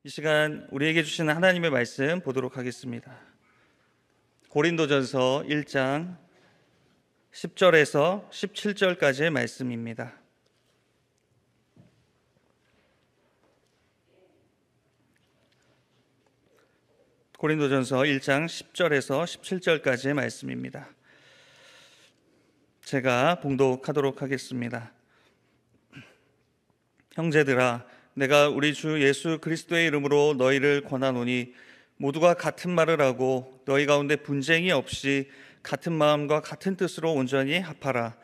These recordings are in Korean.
이 시간 우리에게 주시는 하나님의 말씀 보도록 하겠습니다. 고린도전서 1장 10절에서 17절까지의 말씀입니다. 고린도전서 1장 10절에서 17절까지의 말씀입니다. 제가 봉독하도록 하겠습니다. 형제들아, 내가 우리 주 예수 그리스도의 이름으로 너희를 권하노니 모두가 같은 말을 하고 너희 가운데 분쟁이 없이 같은 마음과 같은 뜻으로 온전히 합하라.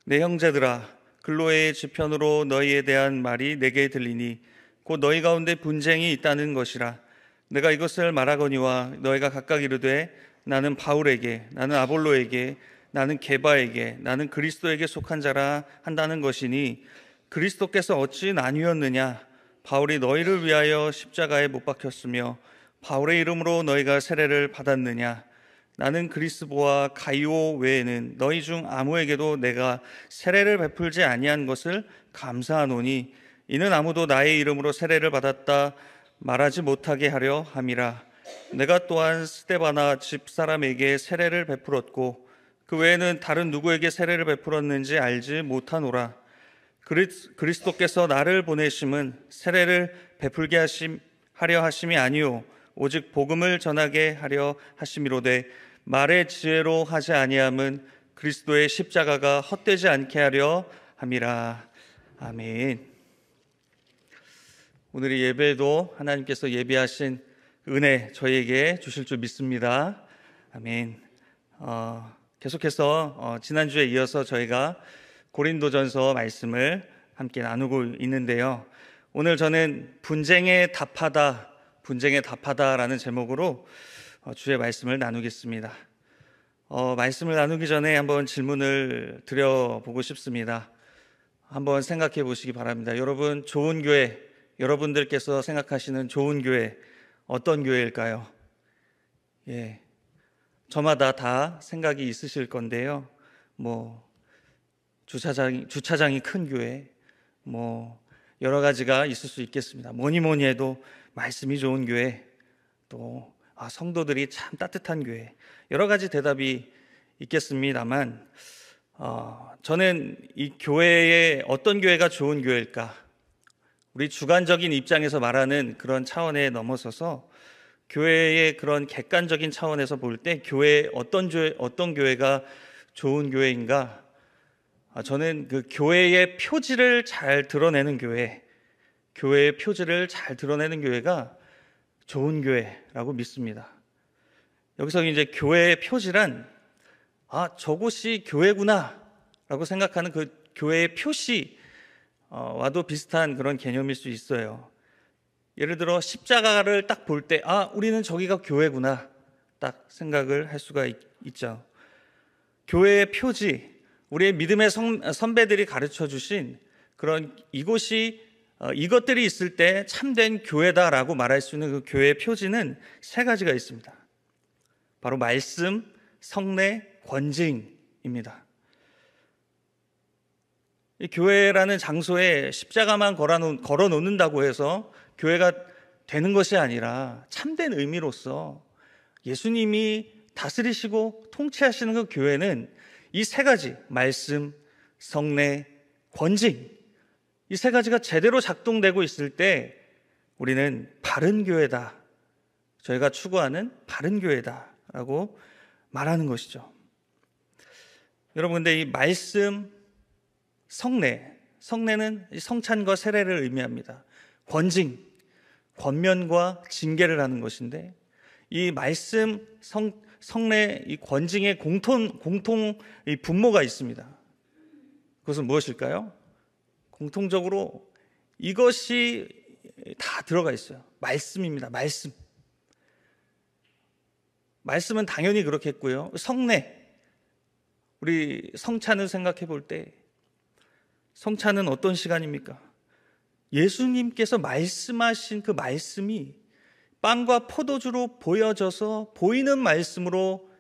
내 형제들아, 글로의 지편으로 너희에 대한 말이 내게 들리니 곧 너희 가운데 분쟁이 있다는 것이라. 내가 이것을 말하거니와 너희가 각각 이르되 나는 바울에게, 나는 아볼로에게, 나는 게바에게, 나는 그리스도에게 속한 자라 한다는 것이니 그리스도께서 어찌 나뉘었느냐? 바울이 너희를 위하여 십자가에 못 박혔으며 바울의 이름으로 너희가 세례를 받았느냐? 나는 그리스보와 가이오 외에는 너희 중 아무에게도 내가 세례를 베풀지 아니한 것을 감사하노니 이는 아무도 나의 이름으로 세례를 받았다 말하지 못하게 하려 함이라. 내가 또한 스데바나 집사람에게 세례를 베풀었고 그 외에는 다른 누구에게 세례를 베풀었는지 알지 못하노라. 그리스도께서 나를 보내심은 세례를 베풀게 하려 하심이 아니요 오직 복음을 전하게 하려 하심이로되 말의 지혜로 하지 아니함은 그리스도의 십자가가 헛되지 않게 하려 함이라. 아멘. 오늘 이 예배도 하나님께서 예비하신 은혜 저희에게 주실 줄 믿습니다. 아멘. 계속해서 지난주에 이어서 저희가 고린도전서 말씀을 함께 나누고 있는데요. 오늘 저는 분쟁에 답하다라는 제목으로 주의 말씀을 나누겠습니다. 말씀을 나누기 전에 한번 질문을 드려보고 싶습니다. 한번 생각해 보시기 바랍니다. 여러분, 좋은 교회, 여러분들께서 생각하시는 좋은 교회, 어떤 교회일까요? 저마다 다 생각이 있으실 건데요. 주차장이 큰 교회, 여러 가지가 있을 수 있겠습니다. 뭐니 해도 말씀이 좋은 교회, 또 성도들이 참 따뜻한 교회, 여러 가지 대답이 있겠습니다만 저는 이 교회에 어떤 교회가 좋은 교회일까? 우리 주관적인 입장에서 말하는 그런 차원에 넘어서서 교회의 그런 객관적인 차원에서 볼 때 어떤 교회가 좋은 교회인가? 저는 그 교회의 표지를 잘 드러내는 교회의 표지를 잘 드러내는 교회가 좋은 교회라고 믿습니다. 여기서 이제 교회의 표지란 저곳이 교회구나 라고 생각하는 그 교회의 표시와도 비슷한 그런 개념일 수 있어요. 예를 들어 십자가를 딱 볼 때 우리는 저기가 교회구나 딱 생각을 할 수가 있죠. 교회의 표지, 우리의 믿음의 선배들이 가르쳐 주신 그런 이것들이 있을 때 참된 교회다라고 말할 수 있는 그 교회의 표지는 세 가지가 있습니다. 바로 말씀, 성례, 권징입니다. 이 교회라는 장소에 십자가만 걸어 놓는다고 해서 교회가 되는 것이 아니라 참된 의미로서 예수님이 다스리시고 통치하시는 그 교회는 이 세 가지, 말씀, 성례, 권징, 이 세 가지가 제대로 작동되고 있을 때 우리는 바른 교회다, 저희가 추구하는 바른 교회다라고 말하는 것이죠. 여러분, 근데 이 말씀, 성례는 성찬과 세례를 의미합니다. 권징, 권면과 징계를 하는 것인데 이 말씀, 성례, 이 권징의 공통 이 분모가 있습니다. 그것은 무엇일까요? 공통적으로 이것이 다 들어가 있어요. 말씀입니다. 말씀은 당연히 그렇겠고요. 성례, 우리 성찬을 생각해 볼 때 성찬은 어떤 시간입니까? 예수님께서 말씀하신 그 말씀이 빵과 포도주로 보여져서 보이는 말씀으로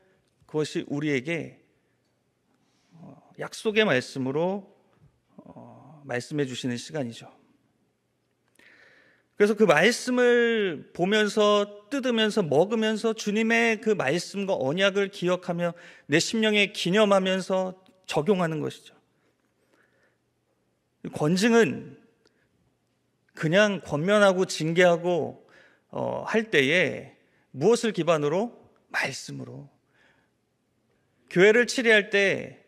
그것이 우리에게 약속의 말씀으로 말씀해 주시는 시간이죠. 그래서 그 말씀을 보면서 뜯으면서 먹으면서 주님의 그 말씀과 언약을 기억하며 내 심령에 기념하면서 적용하는 것이죠. 권징은 그냥 권면하고 징계하고 할 때에 무엇을 기반으로? 말씀으로. 교회를 치리할 때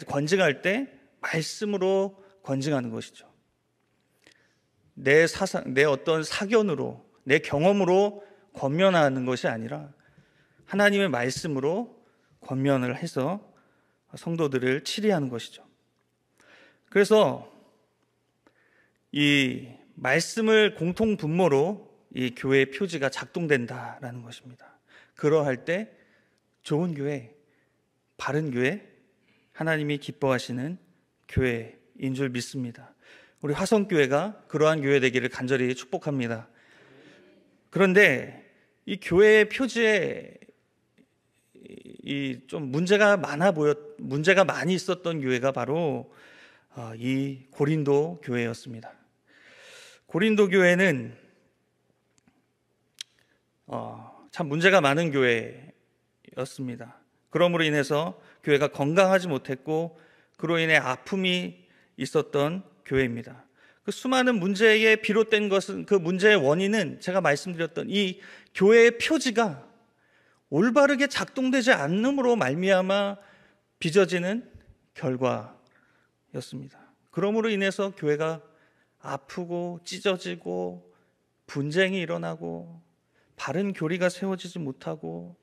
권징할 때 말씀으로 권징하는 것이죠. 내 사상, 내 어떤 사견으로, 내 경험으로 권면하는 것이 아니라 하나님의 말씀으로 권면을 해서 성도들을 치리하는 것이죠. 그래서 이 말씀을 공통 분모로 이 교회의 표지가 작동된다라는 것입니다. 그러할 때 좋은 교회, 바른 교회, 하나님이 기뻐하시는 교회인 줄 믿습니다. 우리 화성교회가 그러한 교회 되기를 간절히 축복합니다. 그런데 이 교회의 표지에 좀 문제가 많이 있었던 교회가 바로 이 고린도 교회였습니다. 고린도 교회는 참 문제가 많은 교회였습니다. 그러므로 인해서 교회가 건강하지 못했고 그로 인해 아픔이 있었던 교회입니다. 그 수많은 문제에 비롯된 것은, 그 문제의 원인은 제가 말씀드렸던 이 교회의 표지가 올바르게 작동되지 않음으로 말미암아 빚어지는 결과였습니다. 그러므로 인해서 교회가 아프고 찢어지고 분쟁이 일어나고 바른 교리가 세워지지 못하고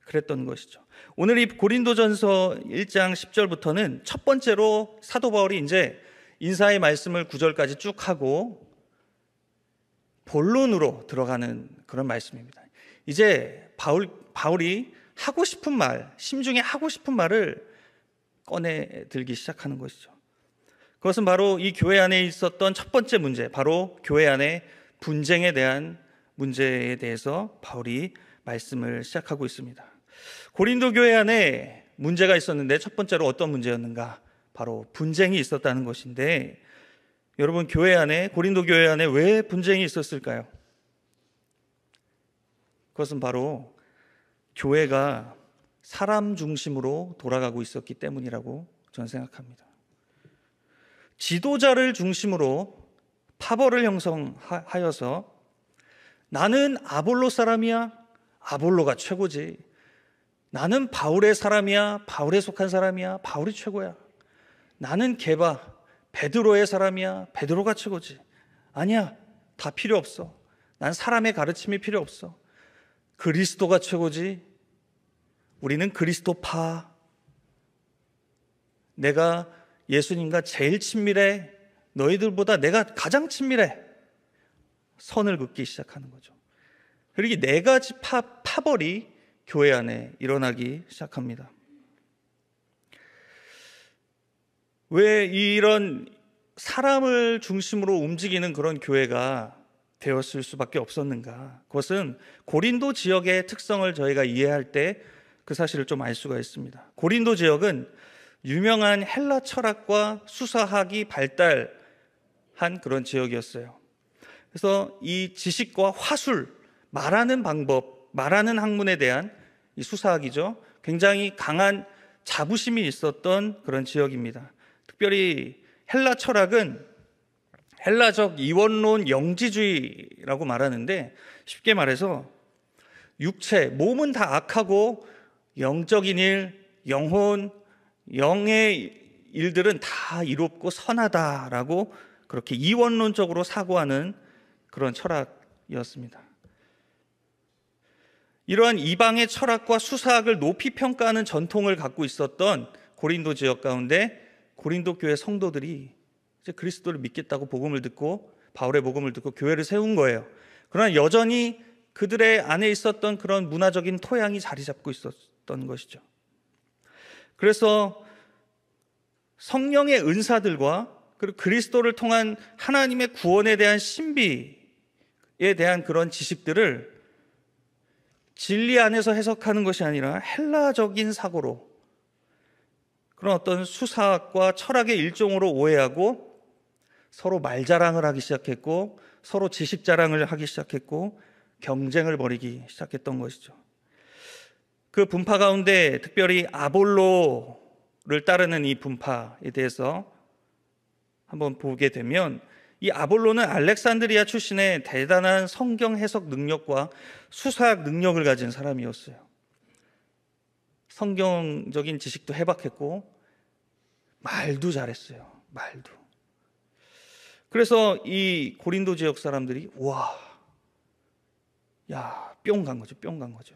그랬던 것이죠. 오늘 이 고린도전서 1장 10절부터는 첫 번째로 사도 바울이 이제 인사의 말씀을 9절까지 쭉 하고 본론으로 들어가는 그런 말씀입니다. 이제 바울이 하고 싶은 말, 심중에 하고 싶은 말을 꺼내 들기 시작하는 것이죠. 그것은 바로 이 교회 안에 있었던 첫 번째 문제, 바로 교회 안에 분쟁에 대한 문제에 대해서 바울이 말씀을 시작하고 있습니다. 고린도 교회 안에 문제가 있었는데 첫 번째로 어떤 문제였는가? 바로 분쟁이 있었다는 것인데, 여러분, 고린도 교회 안에 왜 분쟁이 있었을까요? 그것은 바로 교회가 사람 중심으로 돌아가고 있었기 때문이라고 저는 생각합니다. 지도자를 중심으로 파벌을 형성하여서 나는 아볼로 사람이야, 아볼로가 최고지. 나는 바울의 사람이야, 바울에 속한 사람이야, 바울이 최고야. 나는 게바, 베드로의 사람이야, 베드로가 최고지. 아니야, 다 필요 없어. 난 사람의 가르침이 필요 없어. 그리스도가 최고지. 우리는 그리스도파. 내가 예수님과 제일 친밀해. 너희들보다 내가 가장 친밀해. 선을 긋기 시작하는 거죠. 그리고 이 네 가지 파벌이 교회 안에 일어나기 시작합니다. 왜 이런 사람을 중심으로 움직이는 그런 교회가 되었을 수밖에 없었는가? 그것은 고린도 지역의 특성을 저희가 이해할 때 그 사실을 좀 알 수가 있습니다. 고린도 지역은 유명한 헬라 철학과 수사학이 발달한 그런 지역이었어요. 그래서 이 지식과 화술, 말하는 방법, 말하는 학문에 대한 이 수사학이죠. 굉장히 강한 자부심이 있었던 그런 지역입니다. 특별히 헬라 철학은 헬라적 이원론 영지주의라고 말하는데, 쉽게 말해서 육체, 몸은 다 악하고 영적인 일, 영혼, 영의 일들은 다 이롭고 선하다라고 그렇게 이원론적으로 사고하는 그런 철학이었습니다. 이러한 이방의 철학과 수사학을 높이 평가하는 전통을 갖고 있었던 고린도 지역 가운데 고린도 교회 성도들이 이제 그리스도를 믿겠다고 복음을 듣고, 바울의 복음을 듣고 교회를 세운 거예요. 그러나 여전히 그들의 안에 있었던 그런 문화적인 토양이 자리 잡고 있었던 것이죠. 그래서 성령의 은사들과 그리고 그리스도를 통한 하나님의 구원에 대한 신비에 대한 그런 지식들을 진리 안에서 해석하는 것이 아니라 헬라적인 사고로, 그런 어떤 수사학과 철학의 일종으로 오해하고 서로 말 자랑을 하기 시작했고 서로 지식 자랑을 하기 시작했고 경쟁을 벌이기 시작했던 것이죠. 그 분파 가운데 특별히 아볼로를 따르는 이 분파에 대해서 한번 보게 되면, 이 아볼로는 알렉산드리아 출신의 대단한 성경 해석 능력과 수사학 능력을 가진 사람이었어요. 성경적인 지식도 해박했고 말도 잘했어요. 말도. 그래서 이 고린도 지역 사람들이 와, 야, 뿅 간 거죠. 뿅 간 거죠.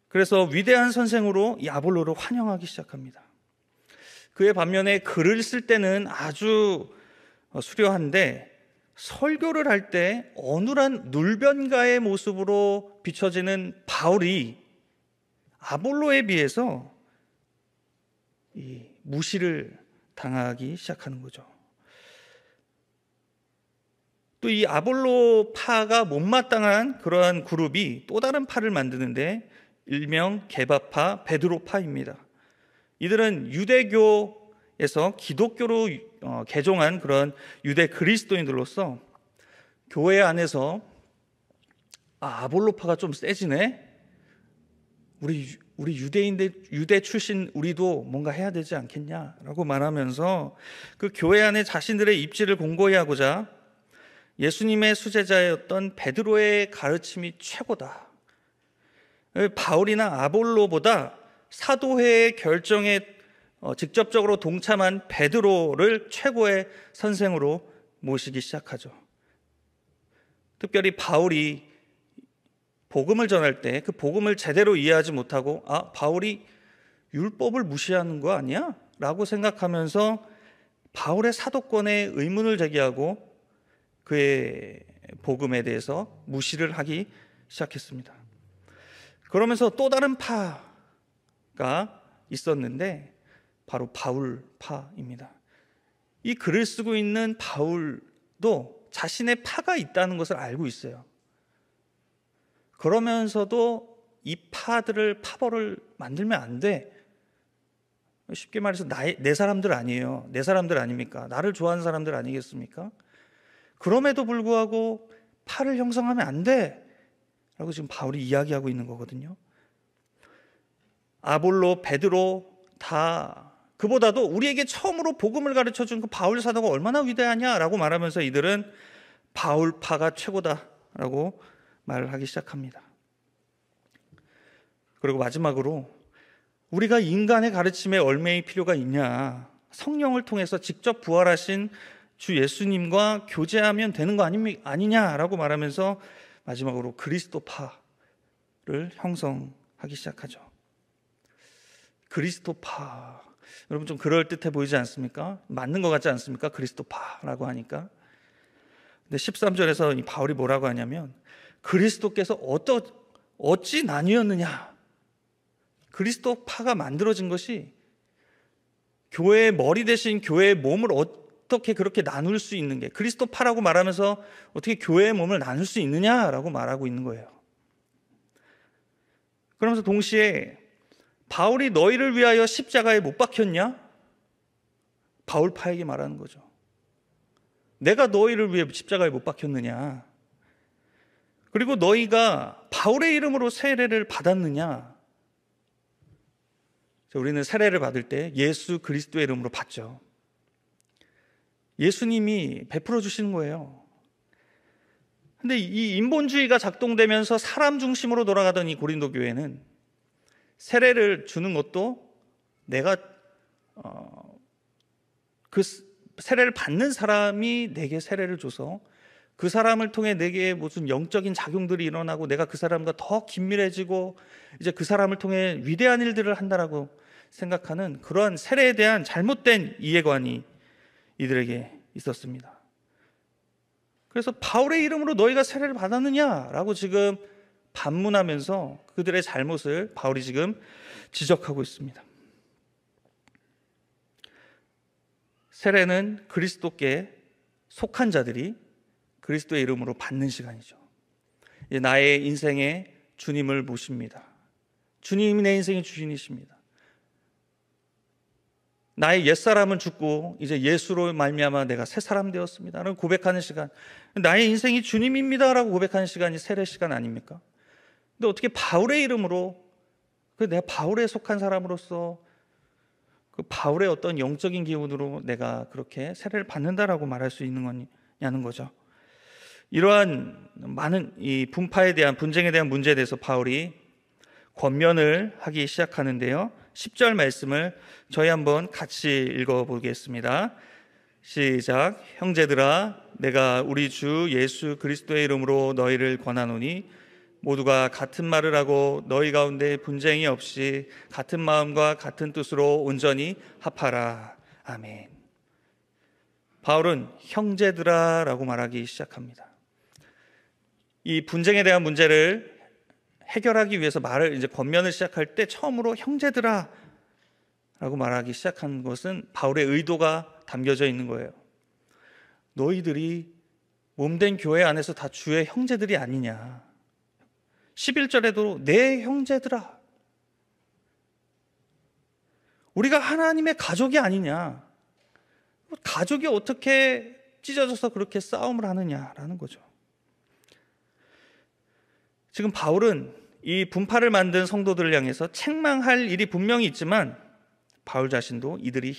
그래서 위대한 선생으로 이 아볼로를 환영하기 시작합니다. 그의 반면에 글을 쓸 때는 아주 수려한데 설교를 할 때 어눌한 눌변가의 모습으로 비춰지는 바울이 아볼로에 비해서 이 무시를 당하기 시작하는 거죠. 또 이 아볼로 파가 못마땅한 그러한 그룹이 또 다른 파를 만드는데 일명 게바파, 베드로파입니다. 이들은 유대교에서 기독교로 개종한 그런 유대 그리스도인들로서 교회 안에서 아볼로파가 좀 세지네, 우리 유대인들, 유대 출신 우리도 뭔가 해야 되지 않겠냐라고 말하면서 그 교회 안에 자신들의 입지를 공고히 하고자 예수님의 수제자였던 베드로의 가르침이 최고다, 바울이나 아볼로보다 사도회의 결정에 직접적으로 동참한 베드로를 최고의 선생으로 모시기 시작하죠. 특별히 바울이 복음을 전할 때 그 복음을 제대로 이해하지 못하고 바울이 율법을 무시하는 거 아니야? 라고 생각하면서 바울의 사도권에 의문을 제기하고 그의 복음에 대해서 무시를 하기 시작했습니다. 그러면서 또 다른 파가 있었는데 바로 바울파입니다. 이 글을 쓰고 있는 바울도 자신의 파가 있다는 것을 알고 있어요. 그러면서도 이 파들을 파벌을 만들면 안 돼. 쉽게 말해서 내 사람들 아니에요. 내 사람들 아닙니까? 나를 좋아하는 사람들 아니겠습니까? 그럼에도 불구하고 파를 형성하면 안 돼 라고 지금 바울이 이야기하고 있는 거거든요. 아볼로, 베드로 다 그보다도 우리에게 처음으로 복음을 가르쳐준 그 바울 사도가 얼마나 위대하냐라고 말하면서 이들은 바울파가 최고다라고 말을 하기 시작합니다. 그리고 마지막으로 우리가 인간의 가르침에 얽매일 필요가 있냐, 성령을 통해서 직접 부활하신 주 예수님과 교제하면 되는 거 아니냐라고 말하면서 마지막으로 그리스도파를 형성하기 시작하죠. 그리스도파, 여러분 좀 그럴듯해 보이지 않습니까? 맞는 것 같지 않습니까? 그리스도파라고 하니까. 근데 13절에서 이 바울이 뭐라고 하냐면 그리스도께서 어찌 나뉘었느냐, 그리스도파가 만들어진 것이 교회의 머리 대신 교회의 몸을 어떻게 그렇게 나눌 수 있는 게, 그리스도파라고 말하면서 어떻게 교회의 몸을 나눌 수 있느냐라고 말하고 있는 거예요. 그러면서 동시에 바울이 너희를 위하여 십자가에 못 박혔냐? 바울파에게 말하는 거죠. 내가 너희를 위해 십자가에 못 박혔느냐? 그리고 너희가 바울의 이름으로 세례를 받았느냐? 우리는 세례를 받을 때 예수 그리스도의 이름으로 받죠. 예수님이 베풀어 주시는 거예요. 근데 이 인본주의가 작동되면서 사람 중심으로 돌아가던 이 고린도 교회는 세례를 주는 것도 내가 그 세례를 받는 사람이 내게 세례를 줘서 그 사람을 통해 내게 무슨 영적인 작용들이 일어나고 내가 그 사람과 더 긴밀해지고 이제 그 사람을 통해 위대한 일들을 한다라고 생각하는 그러한 세례에 대한 잘못된 이해관이 이들에게 있었습니다. 그래서 바울의 이름으로 너희가 세례를 받았느냐라고 지금 반문하면서 그들의 잘못을 바울이 지금 지적하고 있습니다. 세례는 그리스도께 속한 자들이 그리스도의 이름으로 받는 시간이죠. 나의 인생에 주님을 모십니다. 주님이 내 인생의 주인이십니다. 나의 옛사람은 죽고 이제 예수로 말미암아 내가 새 사람 되었습니다 라고 고백하는 시간, 나의 인생이 주님입니다 라고 고백하는 시간이 세례 시간 아닙니까? 근데 어떻게 바울의 이름으로, 내가 바울에 속한 사람으로서 그 바울의 어떤 영적인 기운으로 내가 그렇게 세례를 받는다라고 말할 수 있는 거냐는 거죠. 이러한 많은 이 분파에 대한, 분쟁에 대한 문제에 대해서 바울이 권면을 하기 시작하는데요, 10절 말씀을 저희 한번 같이 읽어보겠습니다. 시작. 형제들아, 내가 우리 주 예수 그리스도의 이름으로 너희를 권하노니 모두가 같은 말을 하고 너희 가운데 분쟁이 없이 같은 마음과 같은 뜻으로 온전히 합하라. 아멘. 바울은 형제들아 라고 말하기 시작합니다. 이 분쟁에 대한 문제를 해결하기 위해서 이제 권면을 시작할 때 처음으로 형제들아 라고 말하기 시작한 것은 바울의 의도가 담겨져 있는 거예요. 너희들이 몸된 교회 안에서 다 주의 형제들이 아니냐. 11절에도 내 형제들아, 우리가 하나님의 가족이 아니냐, 가족이 어떻게 찢어져서 그렇게 싸움을 하느냐라는 거죠. 지금 바울은 이 분파를 만든 성도들을 향해서 책망할 일이 분명히 있지만, 바울 자신도 이들이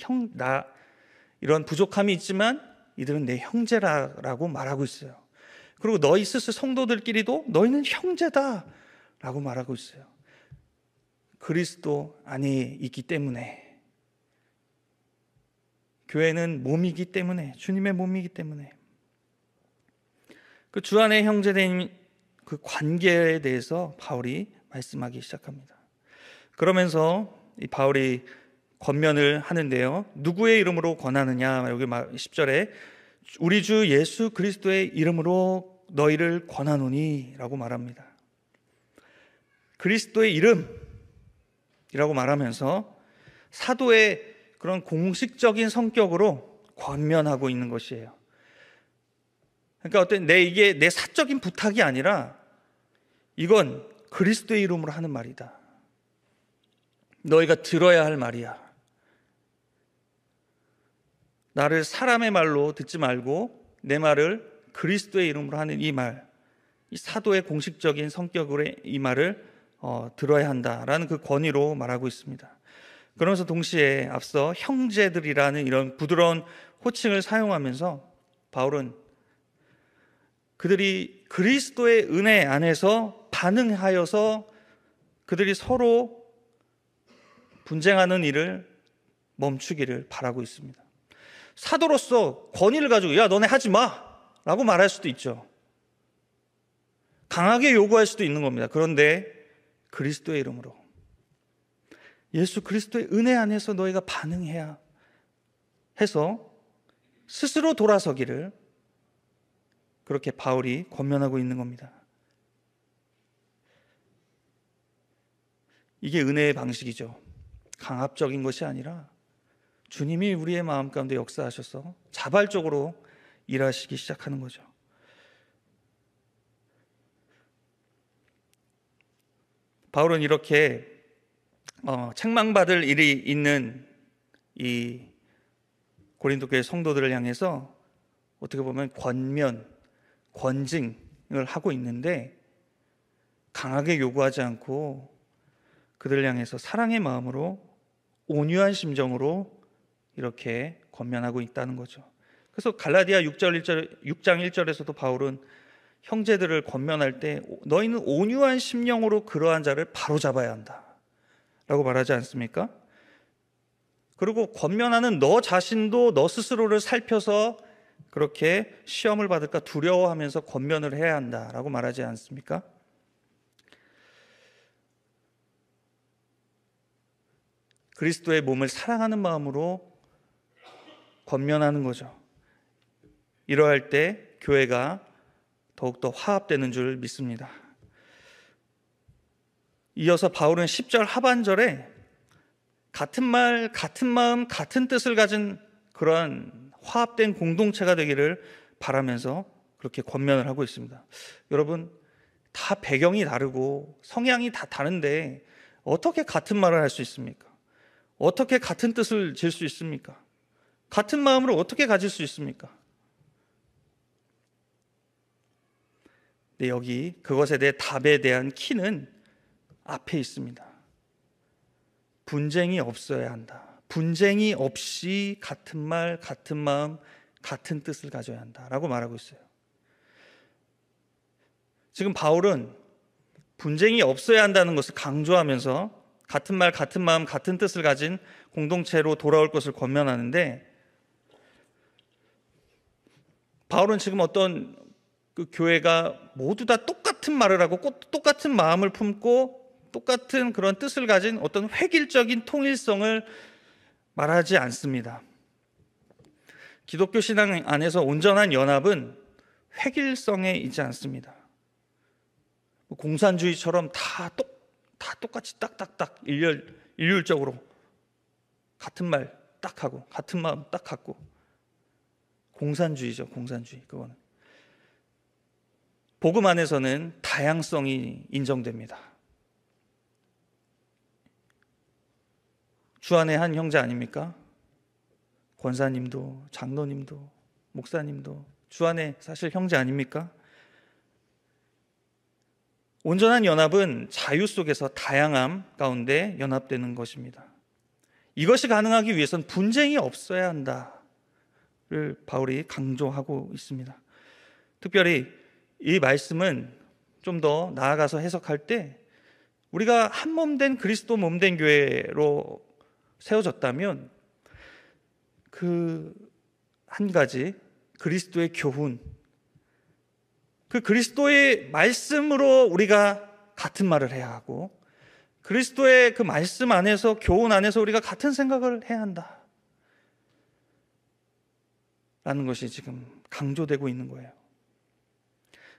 이런 부족함이 있지만 이들은 내 형제라고 말하고 있어요. 그리고 너희 스스 성도들끼리도 너희는 형제다 라고 말하고 있어요. 그리스도 안에 있기 때문에, 교회는 몸이기 때문에, 주님의 몸이기 때문에 그 주 안에 형제된 그 관계에 대해서 바울이 말씀하기 시작합니다. 그러면서 이 바울이 권면을 하는데요, 누구의 이름으로 권하느냐, 여기 10절에 우리 주 예수 그리스도의 이름으로 너희를 권하노니 라고 말합니다. 그리스도의 이름이라고 말하면서 사도의 그런 공식적인 성격으로 권면하고 있는 것이에요. 그러니까 이게 내 사적인 부탁이 아니라 이건 그리스도의 이름으로 하는 말이다. 너희가 들어야 할 말이야. 나를 사람의 말로 듣지 말고 내 말을 그리스도의 이름으로 하는 이 말, 이 사도의 공식적인 성격으로 이 말을 들어야 한다라는 그 권위로 말하고 있습니다. 그러면서 동시에 앞서 형제들이라는 이런 부드러운 호칭을 사용하면서 바울은 그들이 그리스도의 은혜 안에서 반응하여서 그들이 서로 분쟁하는 일을 멈추기를 바라고 있습니다. 사도로서 권위를 가지고 야 너네 하지 마 라고 말할 수도 있죠. 강하게 요구할 수도 있는 겁니다. 그런데 그리스도의 이름으로, 예수 그리스도의 은혜 안에서 너희가 반응해야 해서 스스로 돌아서기를 그렇게 바울이 권면하고 있는 겁니다. 이게 은혜의 방식이죠. 강압적인 것이 아니라 주님이 우리의 마음 가운데 역사하셔서 자발적으로 일하시기 시작하는 거죠. 바울은 이렇게 책망받을 일이 있는 이 고린도 교회 성도들을 향해서 어떻게 보면 권징을 하고 있는데, 강하게 요구하지 않고 그들을 향해서 사랑의 마음으로, 온유한 심정으로 이렇게 권면하고 있다는 거죠. 그래서 갈라디아 6장 1절에서도 바울은 형제들을 권면할 때 너희는 온유한 심령으로 그러한 자를 바로잡아야 한다 라고 말하지 않습니까? 그리고 권면하는 너 자신도 너 스스로를 살펴서 그렇게 시험을 받을까 두려워하면서 권면을 해야 한다라고 말하지 않습니까? 그리스도의 몸을 사랑하는 마음으로 권면하는 거죠. 이러할 때 교회가 더욱더 화합되는 줄 믿습니다. 이어서 바울은 10절 하반절에 같은 말, 같은 마음, 같은 뜻을 가진 그러한 화합된 공동체가 되기를 바라면서 그렇게 권면을 하고 있습니다. 여러분, 다 배경이 다르고 성향이 다 다른데 어떻게 같은 말을 할 수 있습니까? 어떻게 같은 뜻을 질 수 있습니까? 같은 마음으로 어떻게 가질 수 있습니까? 네, 여기 그것에 대해 답에 대한 키는 앞에 있습니다. 분쟁이 없어야 한다. 분쟁이 없이 같은 말, 같은 마음, 같은 뜻을 가져야 한다라고 말하고 있어요. 지금 바울은 분쟁이 없어야 한다는 것을 강조하면서 같은 말, 같은 마음, 같은 뜻을 가진 공동체로 돌아올 것을 권면하는데, 바울은 지금 어떤 그 교회가 모두 다 똑같은 말을 하고 똑같은 마음을 품고 똑같은 그런 뜻을 가진 어떤 획일적인 통일성을 말하지 않습니다. 기독교 신앙 안에서 온전한 연합은 획일성에 있지 않습니다. 공산주의처럼 다 똑같이 딱딱딱 일률적으로 같은 말 딱 하고 같은 마음 딱 갖고, 공산주의죠. 공산주의. 그거는 복음 안에서는 다양성이 인정됩니다. 주 안에 한 형제 아닙니까? 권사님도 장로님도 목사님도 주 안에 사실 형제 아닙니까? 온전한 연합은 자유 속에서 다양함 가운데 연합되는 것입니다. 이것이 가능하기 위해서는 분쟁이 없어야 한다를 바울이 강조하고 있습니다. 특별히 이 말씀은 좀 더 나아가서 해석할 때, 우리가 한 몸 된 그리스도 몸 된 교회로 세워졌다면 그 한 가지 그리스도의 교훈, 그 그리스도의 말씀으로 우리가 같은 말을 해야 하고, 그리스도의 그 말씀 안에서, 교훈 안에서 우리가 같은 생각을 해야 한다 라는 것이 지금 강조되고 있는 거예요.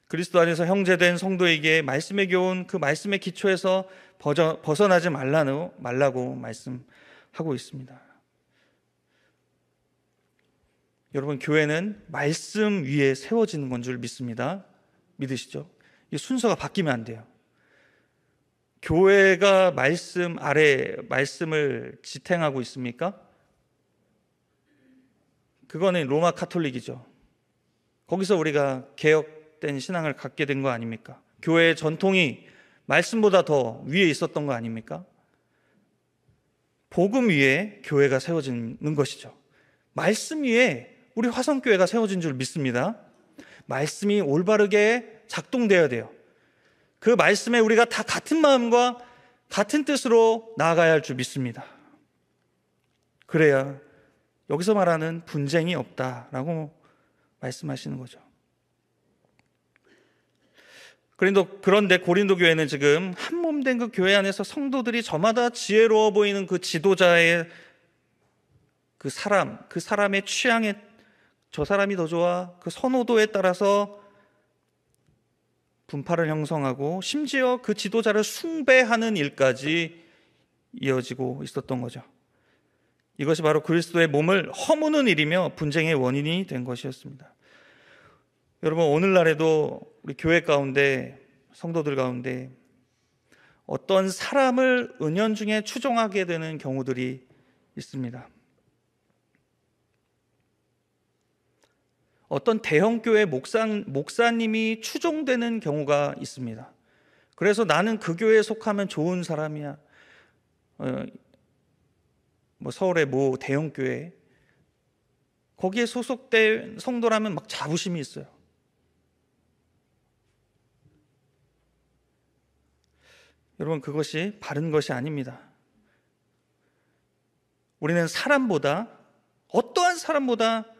그리스도 안에서 형제된 성도에게 말씀의 교훈, 그 말씀의 기초에서 벗어나지 말라고 말씀하고 있습니다. 여러분, 교회는 말씀 위에 세워지는 건 줄 믿습니다. 믿으시죠? 이 순서가 바뀌면 안 돼요. 교회가 말씀 아래 말씀을 지탱하고 있습니까? 그거는 로마 카톨릭이죠. 거기서 우리가 개혁된 신앙을 갖게 된 거 아닙니까? 교회의 전통이 말씀보다 더 위에 있었던 거 아닙니까? 복음 위에 교회가 세워지는 것이죠. 말씀 위에 우리 화성교회가 세워진 줄 믿습니다. 말씀이 올바르게 작동되어야 돼요. 그 말씀에 우리가 다 같은 마음과 같은 뜻으로 나아가야 할 줄 믿습니다. 그래야 여기서 말하는 분쟁이 없다라고 말씀하시는 거죠. 그런데 고린도 교회는 지금 한 몸 된 그 교회 안에서 성도들이 저마다 지혜로워 보이는 그 지도자의 그 사람의 취향에, 저 사람이 더 좋아, 그 선호도에 따라서 분파를 형성하고 심지어 그 지도자를 숭배하는 일까지 이어지고 있었던 거죠. 이것이 바로 그리스도의 몸을 허무는 일이며 분쟁의 원인이 된 것이었습니다. 여러분, 오늘날에도 우리 교회 가운데, 성도들 가운데 어떤 사람을 은연중에 추종하게 되는 경우들이 있습니다. 어떤 대형교회 목사님이 추종되는 경우가 있습니다. 그래서 나는 그 교회에 속하면 좋은 사람이야. 서울의 모 대형교회, 거기에 소속된 성도라면 막 자부심이 있어요. 여러분, 그것이 바른 것이 아닙니다. 우리는 어떠한 사람보다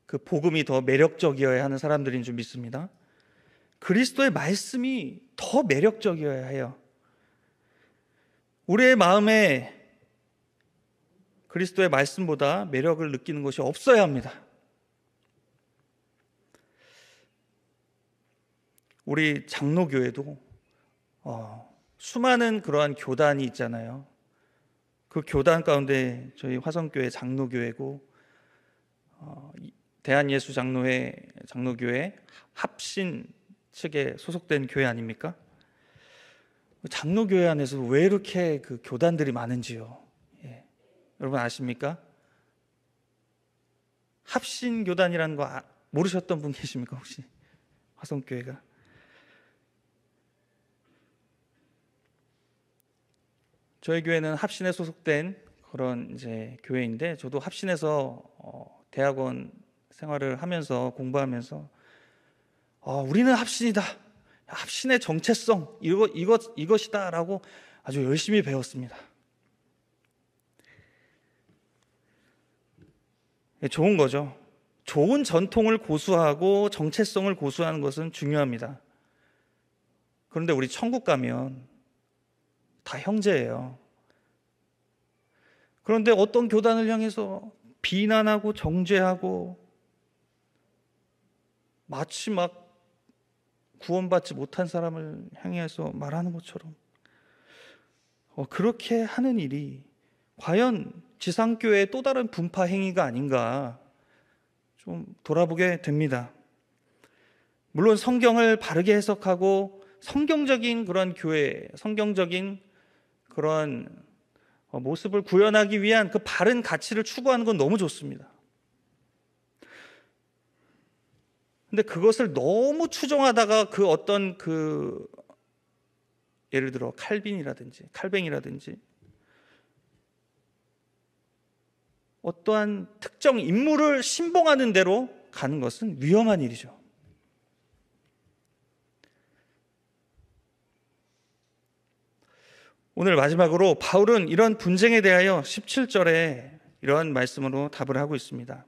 그 복음이 더 매력적이어야 하는 사람들인 줄 믿습니다. 그리스도의 말씀이 더 매력적이어야 해요. 우리의 마음에 그리스도의 말씀보다 매력을 느끼는 것이 없어야 합니다. 우리 장로교회도 수많은 그러한 교단이 있잖아요. 그 교단 가운데 저희 화성교회 장로교회고, 대한예수장로회 장로교회 합신 측에 소속된 교회 아닙니까? 장로교회 안에서 왜 이렇게 그 교단들이 많은지요. 예. 여러분 아십니까? 합신교단이라는 거 모르셨던 분 계십니까 혹시? 화성교회가 저희 교회는 합신에 소속된 그런 이제 교회인데, 저도 합신에서 대학원 생활을 하면서 공부하면서 우리는 합신이다, 합신의 정체성 이것이다라고 아주 열심히 배웠습니다. 좋은 거죠. 좋은 전통을 고수하고 정체성을 고수하는 것은 중요합니다. 그런데 우리 천국 가면 다 형제예요. 그런데 어떤 교단을 향해서 비난하고 정죄하고 마치 막 구원받지 못한 사람을 향해서 말하는 것처럼 그렇게 하는 일이 과연 지상교회의 또 다른 분파 행위가 아닌가 좀 돌아보게 됩니다. 물론 성경을 바르게 해석하고 성경적인 그런 교회, 성경적인 그런 모습을 구현하기 위한 그 바른 가치를 추구하는 건 너무 좋습니다. 근데 그것을 너무 추종하다가 그 어떤 예를 들어 칼뱅이라든지 어떠한 특정 인물을 신봉하는 대로 가는 것은 위험한 일이죠. 오늘 마지막으로 바울은 이런 분쟁에 대하여 17절에 이러한 말씀으로 답을 하고 있습니다.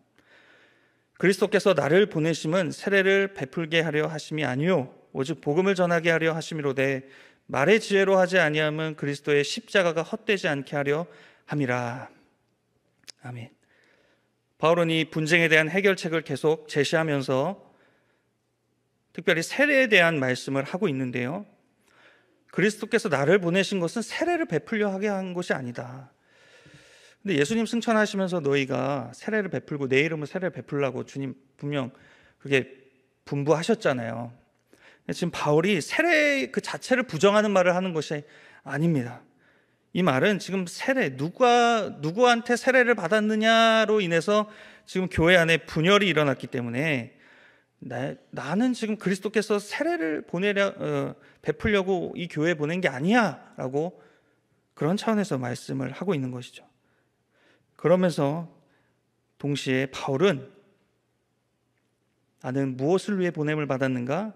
그리스도께서 나를 보내심은 세례를 베풀게 하려 하심이 아니요 오직 복음을 전하게 하려 하심이로되 말의 지혜로 하지 아니함은 그리스도의 십자가가 헛되지 않게 하려 함이라. 아멘. 바울은 이 분쟁에 대한 해결책을 계속 제시하면서 특별히 세례에 대한 말씀을 하고 있는데요. 그리스도께서 나를 보내신 것은 세례를 베풀려 하게 한 것이 아니다. 근데 예수님 승천하시면서 너희가 세례를 베풀고 내 이름으로 세례를 베풀라고 주님 분명 그게 분부하셨잖아요. 지금 바울이 세례 그 자체를 부정하는 말을 하는 것이 아닙니다. 이 말은 지금 누구한테 세례를 받았느냐로 인해서 지금 교회 안에 분열이 일어났기 때문에 나는 지금 그리스도께서 세례를 베풀려고 이 교회에 보낸 게 아니야 라고 그런 차원에서 말씀을 하고 있는 것이죠. 그러면서 동시에 바울은 나는 무엇을 위해 보냄을 받았는가?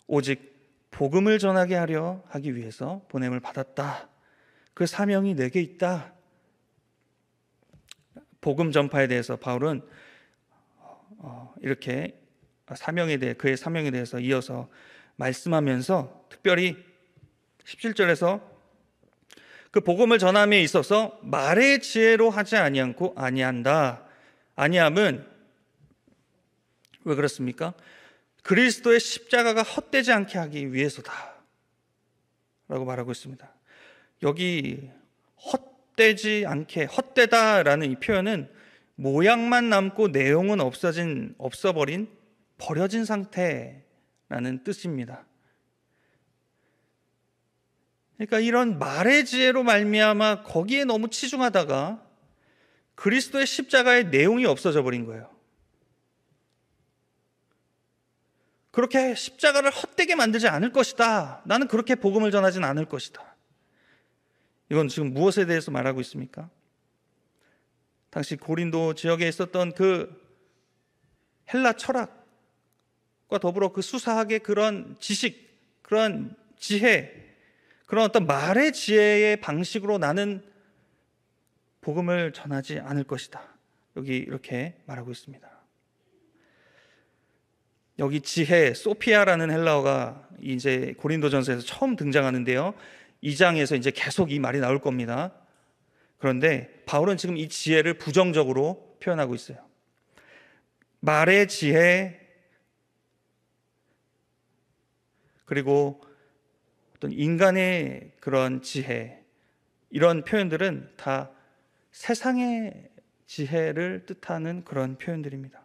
오직 복음을 전하게 하려 하기 위해서 보냄을 받았다. 그 사명이 내게 있다. 복음 전파에 대해서 바울은 이렇게 그의 사명에 대해서 이어서 말씀하면서 특별히 17절에서 그 복음을 전함에 있어서 말의 지혜로 하지 아니한다. 아니함은 왜 그렇습니까? 그리스도의 십자가가 헛되지 않게 하기 위해서다 라고 말하고 있습니다. 여기 헛되다라는 이 표현은 모양만 남고 내용은 없어버린 버려진 상태라는 뜻입니다. 그러니까 이런 말의 지혜로 말미암아 거기에 너무 치중하다가 그리스도의 십자가의 내용이 없어져 버린 거예요. 그렇게 십자가를 헛되게 만들지 않을 것이다. 나는 그렇게 복음을 전하진 않을 것이다. 이건 지금 무엇에 대해서 말하고 있습니까? 당시 고린도 지역에 있었던 그 헬라 철학과 더불어 그 수사학의 그런 지식, 그런 지혜, 그런 어떤 말의 지혜의 방식으로 나는 복음을 전하지 않을 것이다. 여기 이렇게 말하고 있습니다. 여기 지혜, 소피아라는 헬라어가 이제 고린도전서에서 처음 등장하는데요. 2장에서 이제 계속 이 말이 나올 겁니다. 그런데 바울은 지금 이 지혜를 부정적으로 표현하고 있어요. 말의 지혜, 그리고 어떤 인간의 그런 지혜, 이런 표현들은 다 세상의 지혜를 뜻하는 그런 표현들입니다.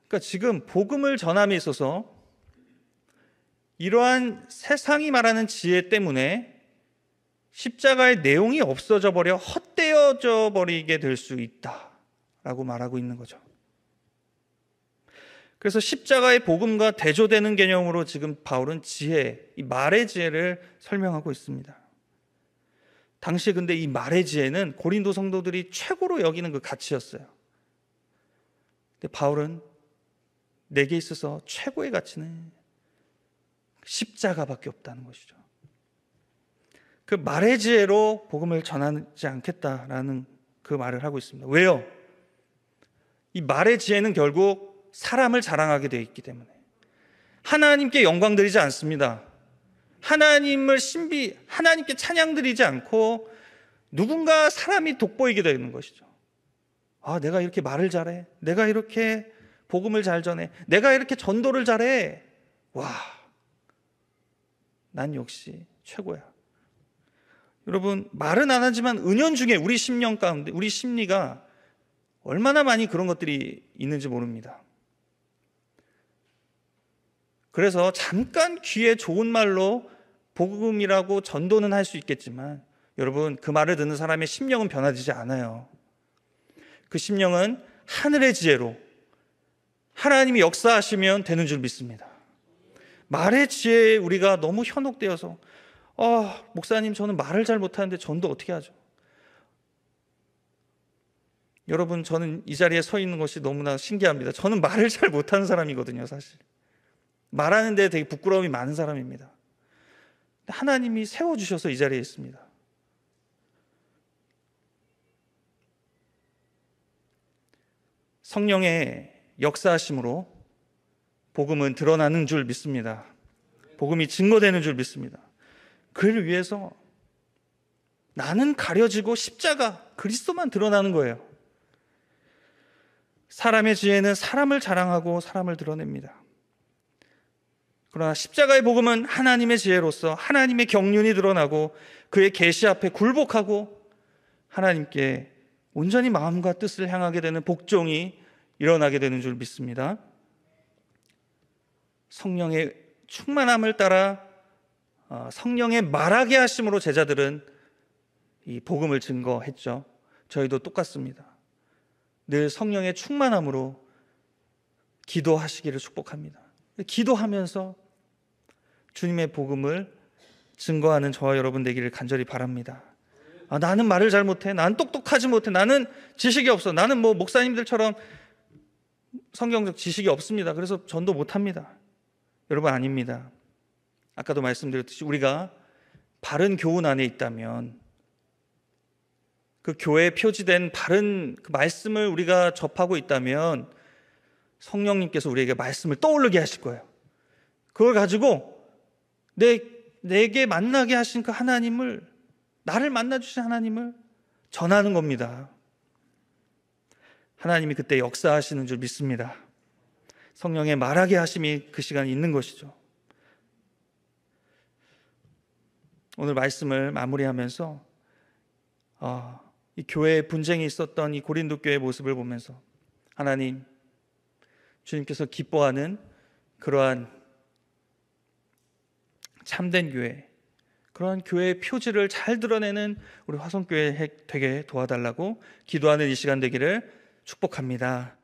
그러니까 지금 복음을 전함에 있어서 이러한 세상이 말하는 지혜 때문에 십자가의 내용이 없어져 버려 헛되어져 버리게 될 수 있다라고 말하고 있는 거죠. 그래서 십자가의 복음과 대조되는 개념으로 지금 바울은 지혜, 이 말의 지혜를 설명하고 있습니다. 당시 근데 이 말의 지혜는 고린도 성도들이 최고로 여기는 그 가치였어요. 근데 바울은 내게 있어서 최고의 가치는 십자가밖에 없다는 것이죠. 그 말의 지혜로 복음을 전하지 않겠다라는 그 말을 하고 있습니다. 왜요? 이 말의 지혜는 결국 사람을 자랑하게 되어 있기 때문에 하나님께 영광 드리지 않습니다. 하나님께 찬양 드리지 않고 누군가 사람이 돋보이게 되는 것이죠. 아, 내가 이렇게 말을 잘해. 내가 이렇게 복음을 잘 전해. 내가 이렇게 전도를 잘해. 와, 난 역시 최고야. 여러분, 말은 안 하지만 은연중에 우리 심령 가운데, 우리 심리가 얼마나 많이 그런 것들이 있는지 모릅니다. 그래서 잠깐 귀에 좋은 말로 복음이라고 전도는 할 수 있겠지만 여러분, 그 말을 듣는 사람의 심령은 변화되지 않아요. 그 심령은 하늘의 지혜로 하나님이 역사하시면 되는 줄 믿습니다. 말의 지혜에 우리가 너무 현혹되어서 목사님, 저는 말을 잘 못하는데 전도 어떻게 하죠? 여러분, 저는 이 자리에 서 있는 것이 너무나 신기합니다. 저는 말을 잘 못하는 사람이거든요. 사실 말하는 데 되게 부끄러움이 많은 사람입니다. 하나님이 세워주셔서 이 자리에 있습니다. 성령의 역사하심으로 복음은 드러나는 줄 믿습니다. 복음이 증거되는 줄 믿습니다. 그를 위해서 나는 가려지고 십자가, 그리스도만 드러나는 거예요. 사람의 지혜는 사람을 자랑하고 사람을 드러냅니다. 그러나 십자가의 복음은 하나님의 지혜로서 하나님의 경륜이 드러나고 그의 계시 앞에 굴복하고 하나님께 온전히 마음과 뜻을 향하게 되는 복종이 일어나게 되는 줄 믿습니다. 성령의 충만함을 따라 성령의 말하게 하심으로 제자들은 이 복음을 증거했죠. 저희도 똑같습니다. 늘 성령의 충만함으로 기도하시기를 축복합니다. 기도하면서 주님의 복음을 증거하는 저와 여러분 되기를 간절히 바랍니다. 나는 말을 잘 못해. 나는 똑똑하지 못해. 나는 지식이 없어. 나는 목사님들처럼 성경적 지식이 없습니다. 그래서 전도 못합니다. 여러분, 아닙니다. 아까도 말씀드렸듯이 우리가 바른 교훈 안에 있다면 그 교회에 표지된 바른 그 말씀을 우리가 접하고 있다면 성령님께서 우리에게 말씀을 떠오르게 하실 거예요. 그걸 가지고 내게 만나게 하신 그 하나님을, 나를 만나주신 하나님을 전하는 겁니다. 하나님이 그때 역사하시는 줄 믿습니다. 성령의 말하게 하심이 그 시간에 있는 것이죠. 오늘 말씀을 마무리하면서 이 교회에 분쟁이 있었던 이 고린도 교회의 모습을 보면서 하나님, 주님께서 기뻐하는 그러한 참된 교회, 그러한 교회의 표지를 잘 드러내는 우리 화성교회 되게 도와달라고 기도하는 이 시간 되기를 축복합니다.